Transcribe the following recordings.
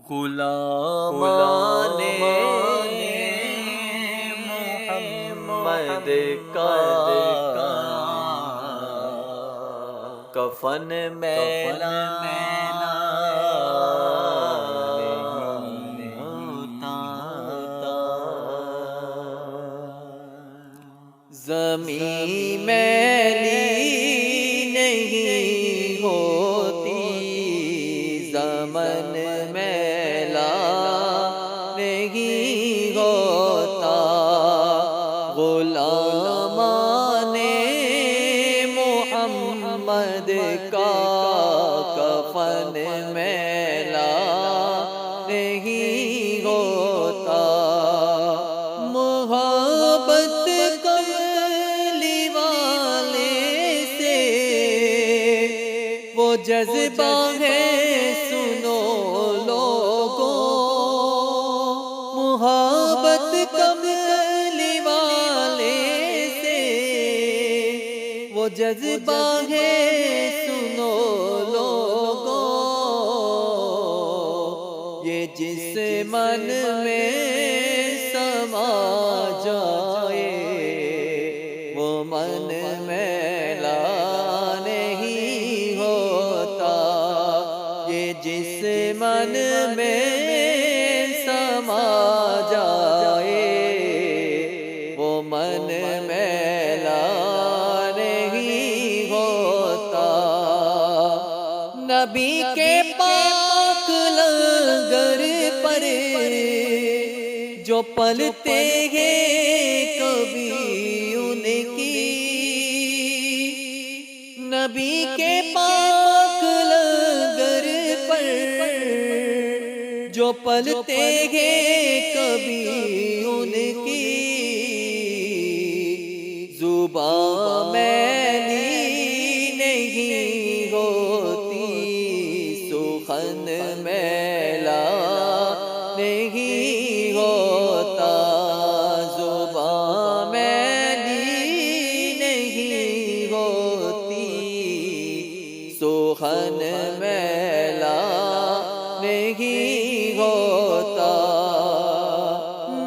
غلامان محمد کا کفن میلا زمین میلی نہیں ہوتی، زمن میلا نہیں ہوتا، غلامان محمد کا کفن میلا نہیں ہوتا، محبت وہ جذبہ ہے سنو لوگوں، محبت کملی والے سے وہ جذبہ ہے سنو لوگوں، یہ جس من میں سما جائے وہ من میلا جس من میں سما جائے وہ من میلا نہیں ہوتا، نبی کے پاک لنگر پر جو پلتے ہیں کبھی ان کی، نبی کے پاک لنگر جو پلتے ہیں کبھی ان کی، زبان میلی نہیں ہوتی، سخن میلا نہیں ہوتا، زبان میلی نہیں ہوتی، سخن میلا نہیں ہوتا،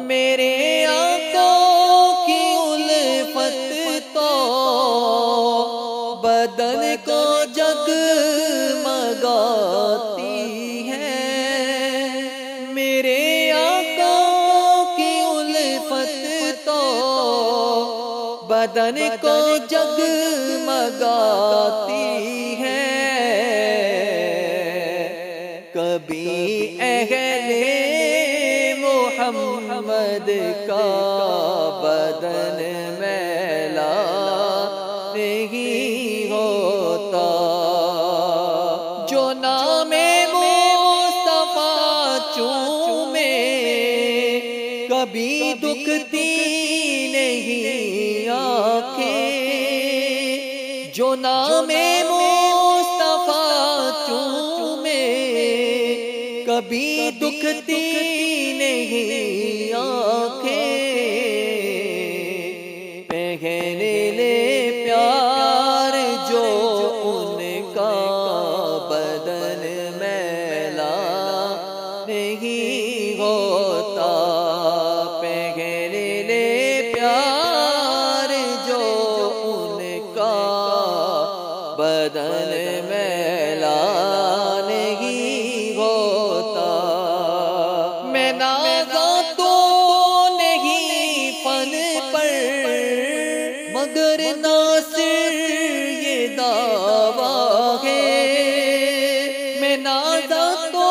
میرے آنکھوں کی الفت تو بدن کو جگمگاتی ہے، میرے آنکھوں کی الفت تو بدن کو جگمگاتی ہے، کبھی اہل محمد کا بدن میلا نہیں ہوتا، جو نام مصطفیٰ چومے کبھی دکھتی نہیں آنکھیں، جو نام مصطفیٰ چومے کبھی دکھتی نہیں آنکھیں، پہن لے پیار جو ان کا بدن میلا نہیں ہوتا، پہن لے پیار جو ان کا بدن میلا نہیں ہوتا، میں نازا تو نہیں فن پر مگر ناصر یہ دعویٰ ہے، میں نازا تو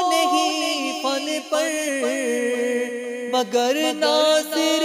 نہیں فن پر مگر ناصر